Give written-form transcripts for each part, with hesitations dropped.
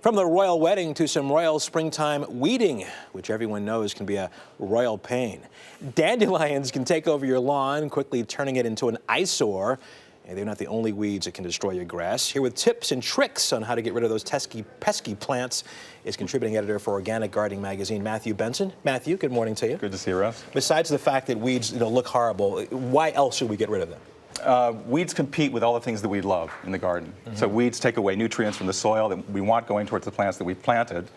From the royal wedding to some royal springtime weeding, which everyone knows can be a royal pain. Dandelions can take over your lawn, quickly turning it into an eyesore. And they're not the only weeds that can destroy your grass. Here with tips and tricks on how to get rid of those pesky plants is contributing editor for Organic Gardening magazine, Matthew Benson. Matthew, good morning to you. Good to see you, Russ. Besides the fact that weeds look horrible, why else should we get rid of them? Weeds compete with all the things that we love in the garden. So weeds take away nutrients from the soil that we want going towards the plants that we've planted.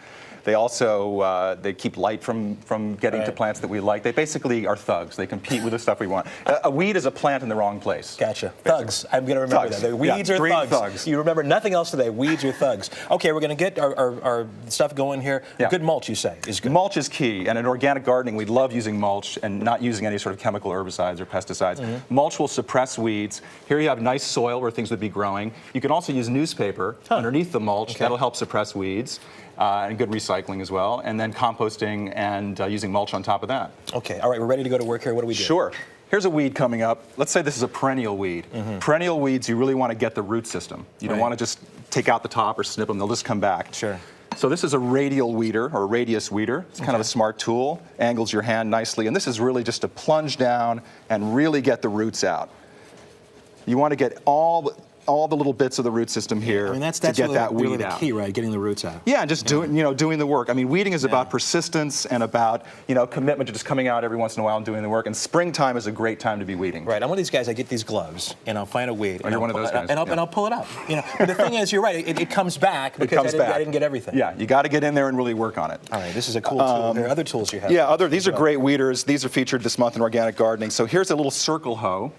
They also they keep light from getting to plants that we like. They basically are thugs. They compete with the stuff we want. A weed is a plant in the wrong place. Gotcha. Thugs. I'm going to remember that. The weeds are thugs. You remember nothing else today. Weeds are thugs. Okay, we're going to get our stuff going here. Good mulch, you say, is good. Mulch is key. And in organic gardening, we love using mulch and not using any sort of chemical herbicides or pesticides. Mulch will suppress weeds. Here you have nice soil where things would be growing. You can also use newspaper underneath the mulch. That'll help suppress weeds. And good recycling as well, and then composting and using mulch on top of that. Okay, all right, we're ready to go to work here. What do we do? Sure. Here's a weed coming up. Let's say this is a perennial weed. Perennial weeds, you really want to get the root system. You don't want to just take out the top or snip them. They'll just come back. Sure. So this is a radial weeder, or a radius weeder. It's kind of a smart tool, angles your hand nicely, and this is really just to plunge down and really get the roots out. You want to get all the little bits of the root system here to get really, that weed really the out. key, right? Getting the roots out. Yeah, and just doing the work. I mean, weeding is about persistence and about commitment to just coming out every once in a while and doing the work. And springtime is a great time to be weeding. Right. I'm one of these guys. I get these gloves and I'll find a weed. You're one of those guys. And I'll pull it up. But the thing is, you're right. It comes back because I didn't get everything. Yeah, you got to get in there and really work on it. All right. This is a cool tool. There are other tools you have. Yeah, these are great weeders. These are featured this month in Organic Gardening. So here's a little circle hoe.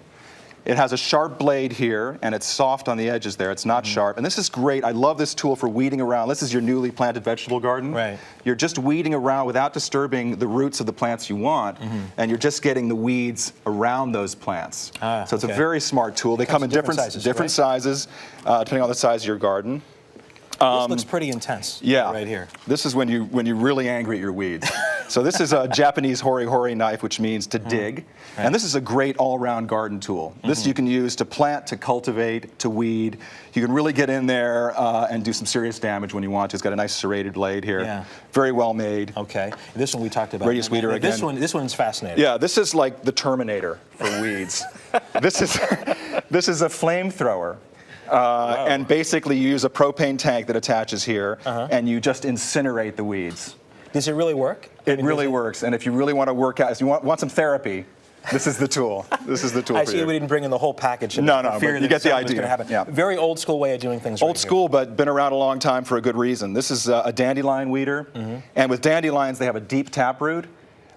It has a sharp blade here, and it's soft on the edges there. It's not sharp. And this is great. I love this tool for weeding around. This is your newly planted vegetable garden. Right. You're just weeding around without disturbing the roots of the plants you want, and you're just getting the weeds around those plants. So it's a very smart tool. They come in different sizes, depending on the size of your garden. This looks pretty intense. Right here. This is when you're really angry at your weeds. So this is a Japanese hori-hori knife, which means to dig. And this is a great all-around garden tool. This you can use to plant, to cultivate, to weed. You can really get in there and do some serious damage when you want to. It's got a nice serrated blade here. Yeah. Very well made. Okay. This one we talked about. Radius weeder again. This one's fascinating. Yeah, this is like the Terminator for weeds. This is a flamethrower. And basically you use a propane tank that attaches here, and you just incinerate the weeds. Does it really work? It really works. And if you really want to work out, if you want some therapy, this is the tool. This is the tool I for see you. We didn't bring in the whole package. No, but you get the idea. Yeah. Very old school way of doing things. Old school, but been around a long time for a good reason. This is a dandelion weeder. And with dandelions, they have a deep taproot.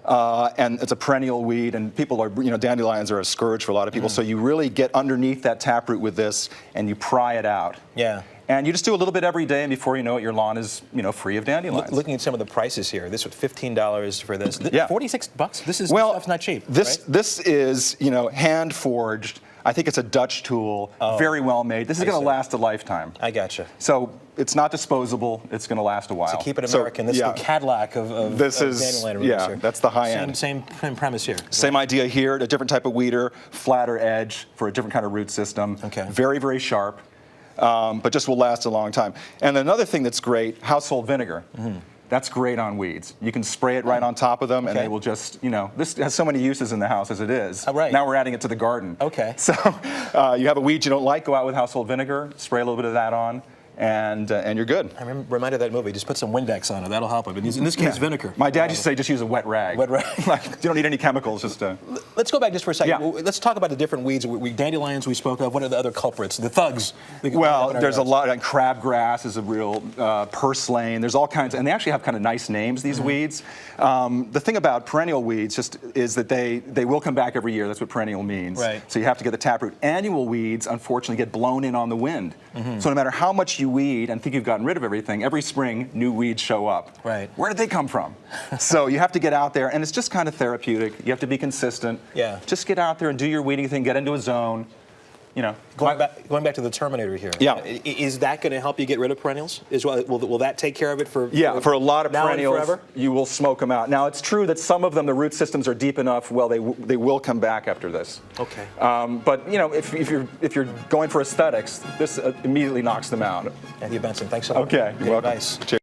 And it's a perennial weed, and people are, dandelions are a scourge for a lot of people. So you really get underneath that taproot with this, and you pry it out. Yeah. And you just do a little bit every day, and before you know it, your lawn is, free of dandelions. Looking at some of the prices here, this was $15 for this. Yeah. $46. This stuff's not cheap. This is, hand forged. I think it's a Dutch tool, very well made. This is going to last a lifetime. I gotcha. So it's not disposable. It's going to last a while. To keep it American, this is the Cadillac of dandelion roots here. That's the high end. Same premise here. Same idea here, a different type of weeder, flatter edge for a different kind of root system. Okay. Very, very sharp, but just will last a long time. And another thing that's great, household vinegar. That's great on weeds. You can spray it right on top of them, and they will just, this has so many uses in the house as it is. Now we're adding it to the garden. Okay. So you have a weed you don't like, go out with household vinegar, spray a little bit of that on, and you're good. I'm reminded of that movie. Just put some Windex on it. That'll help it. But in this case, vinegar. My dad used to say just use a wet rag. Wet rag. You don't need any chemicals. Just Let's go back just for a second. Yeah. Let's talk about the different weeds. Dandelions we spoke of. What are the other culprits? The thugs. Well, there's a lot. And crabgrass is a real purslane. There's all kinds, and they actually have kind of nice names. These weeds. The thing about perennial weeds is that they will come back every year. That's what perennial means. Right. So you have to get the taproot. Annual weeds, unfortunately, get blown in on the wind. So no matter how much you weed and think you've gotten rid of everything, every spring new weeds show up. Right. Where did they come from? So you have to get out there, and it's just kind of therapeutic. You have to be consistent. Yeah. Just get out there and do your weeding thing. Get into a zone. you know. Going back to the Terminator here. Yeah. Is that going to help you get rid of perennials? Will that take care of it for? Yeah, for a lot of now and perennials, forever? you will smoke them out. Now, it's true that some of them, the root systems are deep enough. Well, they will come back after this. Okay. But you know, if you're going for aesthetics, this immediately knocks them out. Anthony Benson, thanks so much. Okay, you're Great welcome. advice. Cheers.